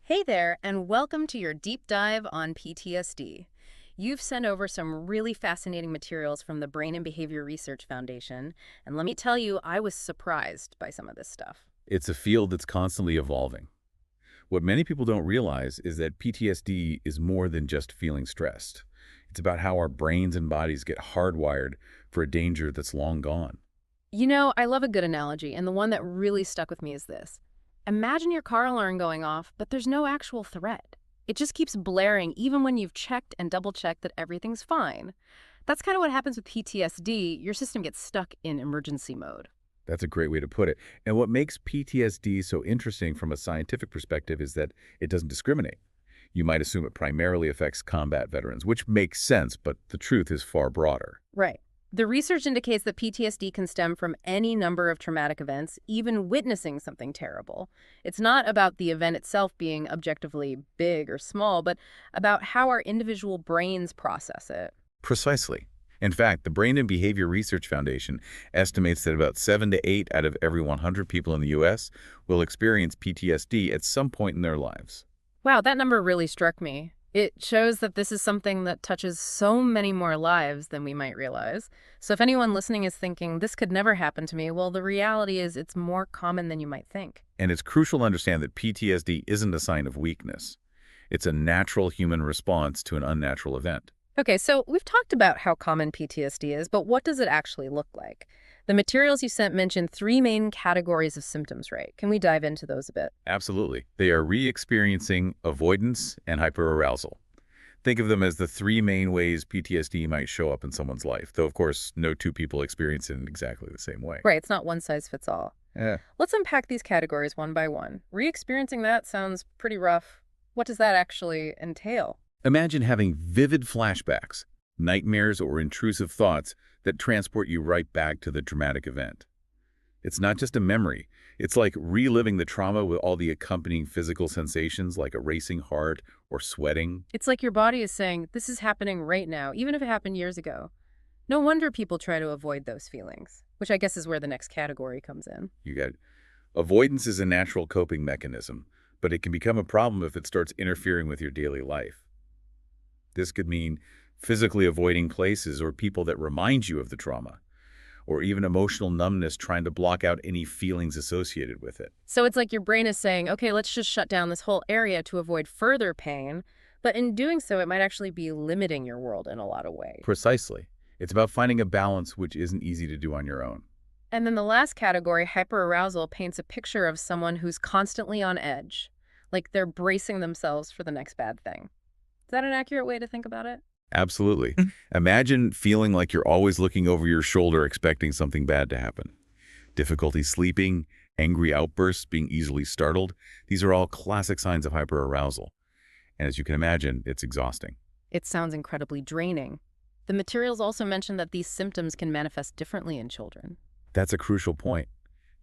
Hey there, and welcome to your deep dive on PTSD. You've sent over some really fascinating materials from the Brain and Behavior Research Foundation, and let me tell you, I was surprised by some of this stuff. It's a field that's constantly evolving. What many people don't realize is that PTSD is more than just feeling stressed. It's about how our brains and bodies get hardwired for a danger that's long gone. You know, I love a good analogy, and the one that really stuck with me is this. Imagine your car alarm going off, but there's no actual threat. It just keeps blaring even when you've checked and double-checked that everything's fine. That's kind of what happens with PTSD. Your system gets stuck in emergency mode. That's a great way to put it. And what makes PTSD so interesting from a scientific perspective is that it doesn't discriminate. You might assume it primarily affects combat veterans, which makes sense, but the truth is far broader. Right. The research indicates that PTSD can stem from any number of traumatic events, even witnessing something terrible. It's not about the event itself being objectively big or small, but about how our individual brains process it. Precisely. In fact, the Brain and Behavior Research Foundation estimates that about 7 to 8 out of every 100 people in the U.S. will experience PTSD at some point in their lives. Wow, that number really struck me. It shows that this is something that touches so many more lives than we might realize. So if anyone listening is thinking, this could never happen to me, well, the reality is it's more common than you might think. And it's crucial to understand that PTSD isn't a sign of weakness. It's a natural human response to an unnatural event. Okay, so we've talked about how common PTSD is, but what does it actually look like? The materials you sent mention three main categories of symptoms, right? Can we dive into those a bit? Absolutely. They are re-experiencing, avoidance, and hyperarousal. Think of them as the three main ways PTSD might show up in someone's life, though of course no two people experience it in exactly the same way. Right, it's not one size fits all. Yeah. Let's unpack these categories one by one. Re-experiencing that sounds pretty rough. What does that actually entail? Imagine having vivid flashbacks, nightmares, or intrusive thoughts that transport you right back to the dramatic event. It's not just a memory. It's like reliving the trauma with all the accompanying physical sensations like a racing heart or sweating. It's like your body is saying, this is happening right now, even if it happened years ago. No wonder people try to avoid those feelings, which I guess is where the next category comes in. You got avoidance is a natural coping mechanism, but it can become a problem if it starts interfering with your daily life. This could mean physically avoiding places or people that remind you of the trauma, or even emotional numbness trying to block out any feelings associated with it. So it's like your brain is saying, okay, let's just shut down this whole area to avoid further pain. But in doing so, it might actually be limiting your world in a lot of ways. Precisely. It's about finding a balance which isn't easy to do on your own. And then the last category, hyperarousal, paints a picture of someone who's constantly on edge, like they're bracing themselves for the next bad thing. Is that an accurate way to think about it? Absolutely. Imagine feeling like you're always looking over your shoulder expecting something bad to happen. Difficulty sleeping, angry outbursts, being easily startled, these are all classic signs of hyperarousal. And as you can imagine, it's exhausting. It sounds incredibly draining. The materials also mention that these symptoms can manifest differently in children. That's a crucial point.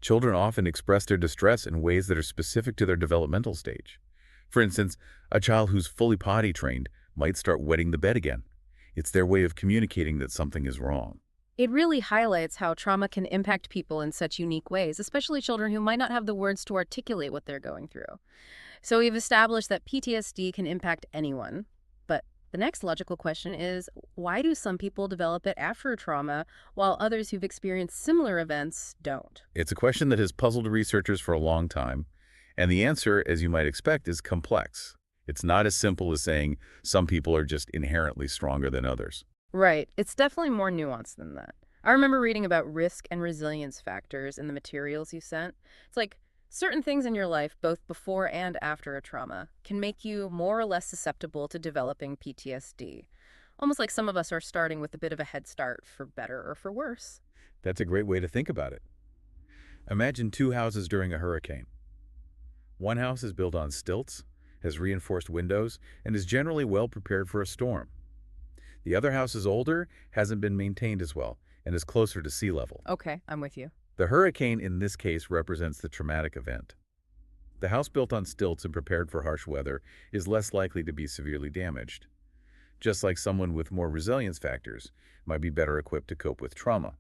Children often express their distress in ways that are specific to their developmental stage. For instance, a child who's fully potty trained might start wetting the bed again. It's their way of communicating that something is wrong. It really highlights how trauma can impact people in such unique ways, especially children who might not have the words to articulate what they're going through. So we've established that PTSD can impact anyone. But the next logical question is, why do some people develop it after a trauma, while others who've experienced similar events don't? It's a question that has puzzled researchers for a long time, and the answer, as you might expect, is complex. It's not as simple as saying some people are just inherently stronger than others. Right. It's definitely more nuanced than that. I remember reading about risk and resilience factors in the materials you sent. It's like certain things in your life, both before and after a trauma, can make you more or less susceptible to developing PTSD. Almost like some of us are starting with a bit of a head start, for better or for worse. That's a great way to think about it. Imagine two houses during a hurricane. One house is built on stilts, has reinforced windows, and is generally well prepared for a storm. The other house is older, hasn't been maintained as well, and is closer to sea level. Okay, I'm with you. The hurricane in this case represents the traumatic event. The house built on stilts and prepared for harsh weather is less likely to be severely damaged, just like someone with more resilience factors might be better equipped to cope with trauma.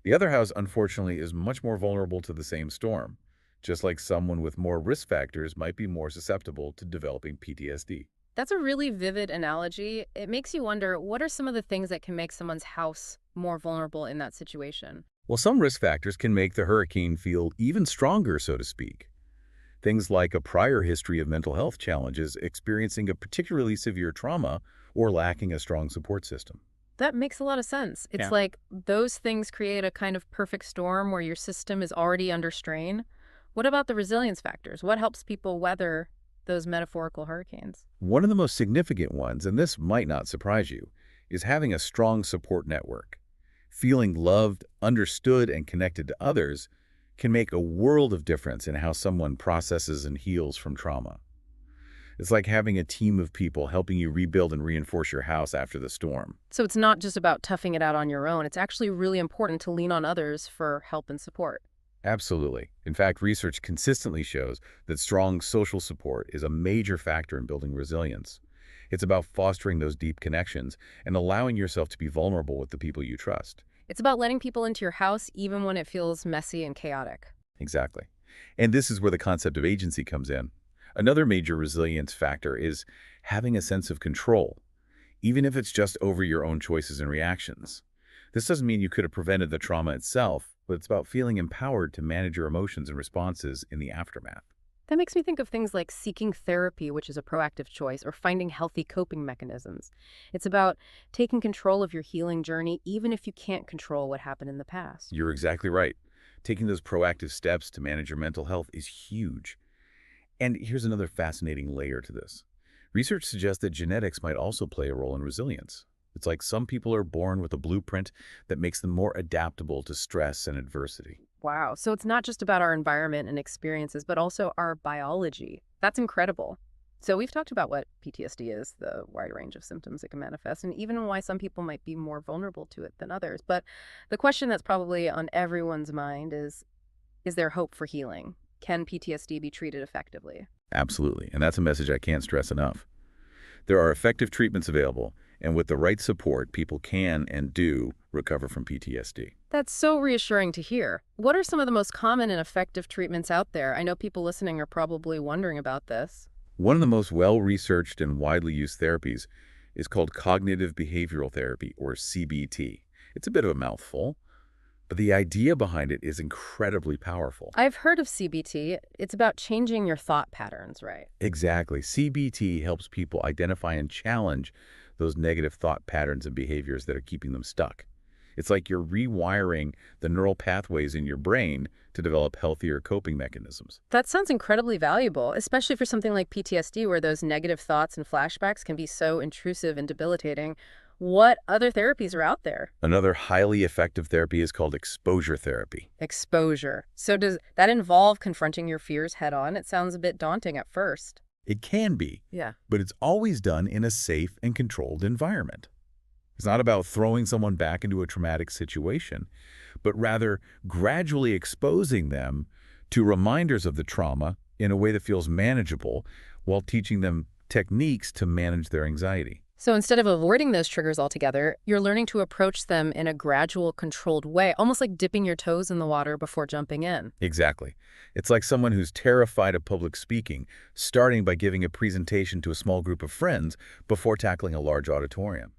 The other house, unfortunately, is much more vulnerable to the same storm, just like someone with more risk factors might be more susceptible to developing PTSD. That's a really vivid analogy. It makes you wonder, what are some of the things that can make someone's house more vulnerable in that situation? Well, some risk factors can make the hurricane feel even stronger, so to speak. Things like a prior history of mental health challenges, experiencing a particularly severe trauma, or lacking a strong support system. That makes a lot of sense. It's Yeah. like those things create a kind of perfect storm where your system is already under strain. What about the resilience factors? What helps people weather those metaphorical hurricanes? One of the most significant ones, and this might not surprise you, is having a strong support network. Feeling loved, understood, and connected to others can make a world of difference in how someone processes and heals from trauma. It's like having a team of people helping you rebuild and reinforce your house after the storm. So it's not just about toughing it out on your own. It's actually really important to lean on others for help and support. Absolutely. In fact, research consistently shows that strong social support is a major factor in building resilience. It's about fostering those deep connections and allowing yourself to be vulnerable with the people you trust. It's about letting people into your house even when it feels messy and chaotic. Exactly. And this is where the concept of agency comes in. Another major resilience factor is having a sense of control, even if it's just over your own choices and reactions. This doesn't mean you could have prevented the trauma itself, but it's about feeling empowered to manage your emotions and responses in the aftermath. That makes me think of things like seeking therapy, which is a proactive choice, or finding healthy coping mechanisms. It's about taking control of your healing journey, even if you can't control what happened in the past. You're exactly right. Taking those proactive steps to manage your mental health is huge. And here's another fascinating layer to this. Research suggests that genetics might also play a role in resilience. It's like some people are born with a blueprint that makes them more adaptable to stress and adversity. Wow. So it's not just about our environment and experiences, but also our biology. That's incredible. So we've talked about what PTSD is, the wide range of symptoms it can manifest, and even why some people might be more vulnerable to it than others. But the question that's probably on everyone's mind is there hope for healing? Can PTSD be treated effectively? Absolutely. And that's a message I can't stress enough. There are effective treatments available, and with the right support, people can and do recover from PTSD. That's so reassuring to hear. What are some of the most common and effective treatments out there? I know people listening are probably wondering about this. One of the most well-researched and widely used therapies is called cognitive behavioral therapy, or CBT. It's a bit of a mouthful, but the idea behind it is incredibly powerful. I've heard of CBT. It's about changing your thought patterns, right? Exactly. CBT helps people identify and challenge those negative thought patterns and behaviors that are keeping them stuck. It's like you're rewiring the neural pathways in your brain to develop healthier coping mechanisms. That sounds incredibly valuable, especially for something like PTSD, where those negative thoughts and flashbacks can be so intrusive and debilitating. What other therapies are out there? Another highly effective therapy is called exposure therapy. Exposure. So does that involve confronting your fears head on? It sounds a bit daunting at first. It can be, Yeah. but it's always done in a safe and controlled environment. It's not about throwing someone back into a traumatic situation, but rather gradually exposing them to reminders of the trauma in a way that feels manageable while teaching them techniques to manage their anxiety. So instead of avoiding those triggers altogether, you're learning to approach them in a gradual, controlled way, almost like dipping your toes in the water before jumping in. Exactly. It's like someone who's terrified of public speaking, starting by giving a presentation to a small group of friends before tackling a large auditorium.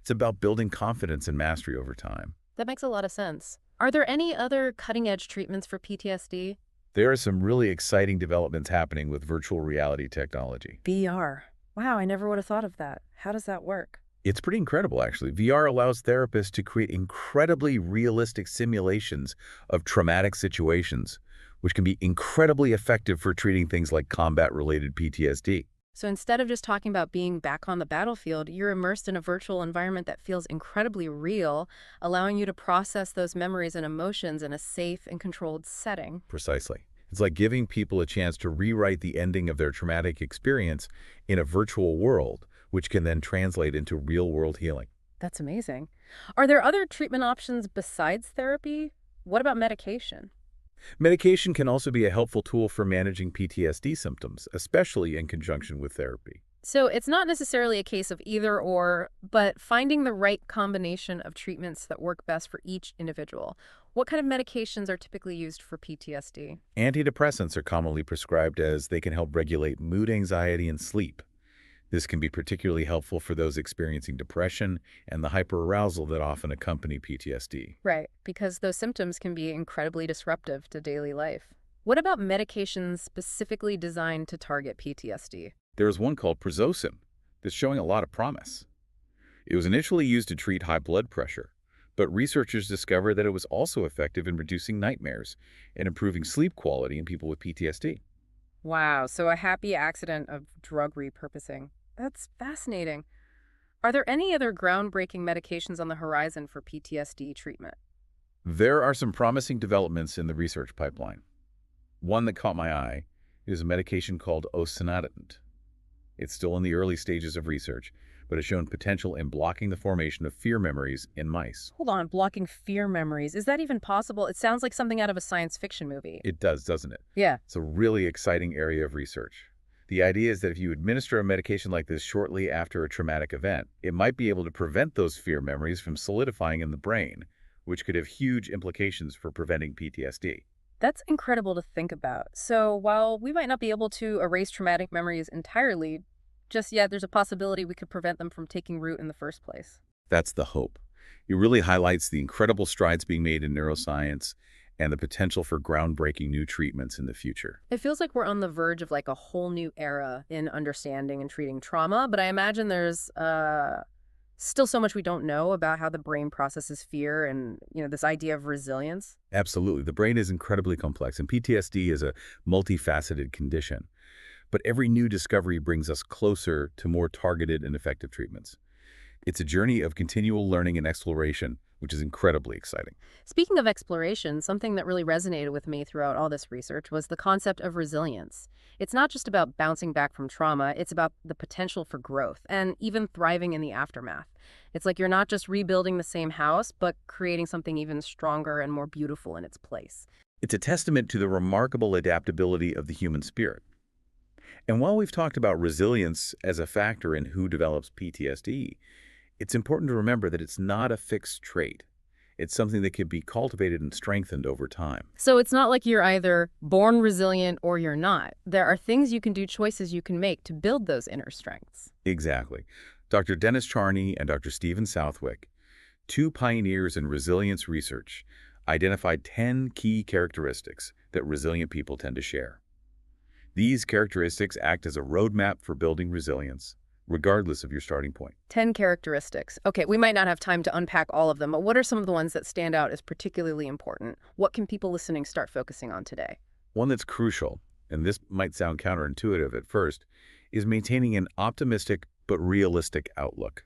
It's about building confidence and mastery over time. That makes a lot of sense. Are there any other cutting-edge treatments for PTSD? There are some really exciting developments happening with virtual reality technology. VR. Wow, I never would have thought of that. How does that work? It's pretty incredible, actually. VR allows therapists to create incredibly realistic simulations of traumatic situations, which can be incredibly effective for treating things like combat-related PTSD. So instead of just talking about being back on the battlefield, you're immersed in a virtual environment that feels incredibly real, allowing you to process those memories and emotions in a safe and controlled setting. Precisely. It's like giving people a chance to rewrite the ending of their traumatic experience in a virtual world, which can then translate into real-world healing. That's amazing. Are there other treatment options besides therapy? What about medication? Medication can also be a helpful tool for managing PTSD symptoms, especially in conjunction with therapy. So it's not necessarily a case of either or, but finding the right combination of treatments that work best for each individual. What kind of medications are typically used for PTSD? Antidepressants are commonly prescribed as they can help regulate mood, anxiety, and sleep. This can be particularly helpful for those experiencing depression and the hyperarousal that often accompany PTSD. Right, because those symptoms can be incredibly disruptive to daily life. What about medications specifically designed to target PTSD? There is one called prazosin that's showing a lot of promise. It was initially used to treat high blood pressure, but researchers discovered that it was also effective in reducing nightmares and improving sleep quality in people with PTSD. Wow, so a happy accident of drug repurposing. That's fascinating. Are there any other groundbreaking medications on the horizon for PTSD treatment? There are some promising developments in the research pipeline. One that caught my eye is a medication called osimertinib. It's still in the early stages of research, but has shown potential in blocking the formation of fear memories in mice. Hold on, blocking fear memories. Is that even possible? It sounds like something out of a science fiction movie. It does, doesn't it? Yeah. It's a really exciting area of research. The idea is that if you administer a medication like this shortly after a traumatic event, it might be able to prevent those fear memories from solidifying in the brain, which could have huge implications for preventing PTSD. That's incredible to think about. So, while we might not be able to erase traumatic memories entirely, just yet there's a possibility we could prevent them from taking root in the first place. That's the hope. It really highlights the incredible strides being made in neuroscience and the potential for groundbreaking new treatments in the future. It feels like we're on the verge of like a whole new era in understanding and treating trauma, but I imagine there's still so much we don't know about how the brain processes fear and, this idea of resilience. Absolutely. The brain is incredibly complex, and PTSD is a multifaceted condition. But every new discovery brings us closer to more targeted and effective treatments. It's a journey of continual learning and exploration, which is incredibly exciting. Speaking of exploration, something that really resonated with me throughout all this research was the concept of resilience. It's not just about bouncing back from trauma, it's about the potential for growth and even thriving in the aftermath. It's like you're not just rebuilding the same house, but creating something even stronger and more beautiful in its place. It's a testament to the remarkable adaptability of the human spirit. And while we've talked about resilience as a factor in who develops PTSD, it's important to remember that it's not a fixed trait. It's something that can be cultivated and strengthened over time. So it's not like you're either born resilient or you're not. There are things you can do, choices you can make to build those inner strengths. Exactly. Dr. Dennis Charney and Dr. Stephen Southwick, two pioneers in resilience research, identified 10 key characteristics that resilient people tend to share. These characteristics act as a roadmap for building resilience, regardless of your starting point. 10 characteristics. Okay, we might not have time to unpack all of them, but what are some of the ones that stand out as particularly important? What can people listening start focusing on today? One that's crucial, and this might sound counterintuitive at first, is maintaining an optimistic but realistic outlook.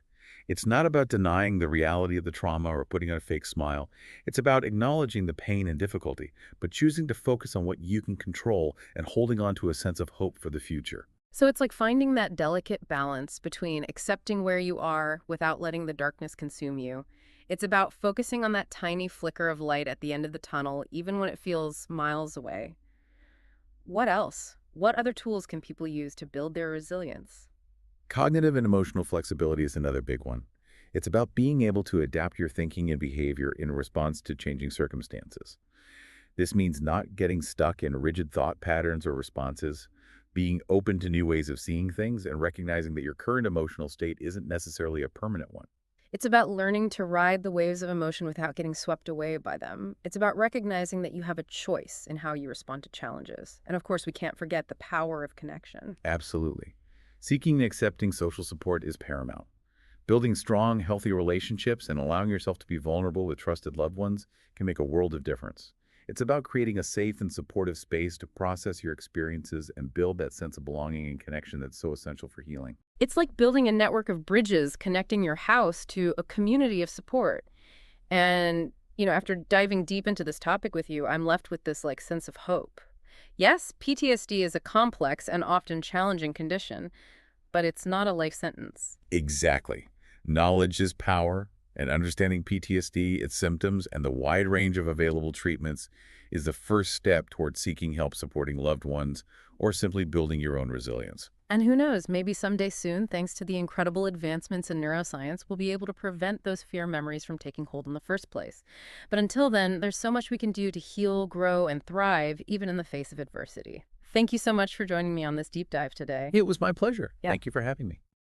It's not about denying the reality of the trauma or putting on a fake smile. It's about acknowledging the pain and difficulty, but choosing to focus on what you can control and holding on to a sense of hope for the future. So it's like finding that delicate balance between accepting where you are without letting the darkness consume you. It's about focusing on that tiny flicker of light at the end of the tunnel, even when it feels miles away. What else? What other tools can people use to build their resilience? Cognitive and emotional flexibility is another big one. It's about being able to adapt your thinking and behavior in response to changing circumstances. This means not getting stuck in rigid thought patterns or responses, being open to new ways of seeing things, and recognizing that your current emotional state isn't necessarily a permanent one. It's about learning to ride the waves of emotion without getting swept away by them. It's about recognizing that you have a choice in how you respond to challenges. And of course, we can't forget the power of connection. Absolutely. Seeking and accepting social support is paramount. Building strong, healthy relationships and allowing yourself to be vulnerable with trusted loved ones can make a world of difference. It's about creating a safe and supportive space to process your experiences and build that sense of belonging and connection that's so essential for healing. It's like building a network of bridges connecting your house to a community of support. And, after diving deep into this topic with you, I'm left with this sense of hope. Yes, PTSD is a complex and often challenging condition, but it's not a life sentence. Exactly. Knowledge is power, and understanding PTSD, its symptoms, and the wide range of available treatments is the first step towards seeking help supporting loved ones or simply building your own resilience. And who knows, maybe someday soon, thanks to the incredible advancements in neuroscience, we'll be able to prevent those fear memories from taking hold in the first place. But until then, there's so much we can do to heal, grow, and thrive, even in the face of adversity. Thank you so much for joining me on this deep dive today. It was my pleasure. Yeah. Thank you for having me.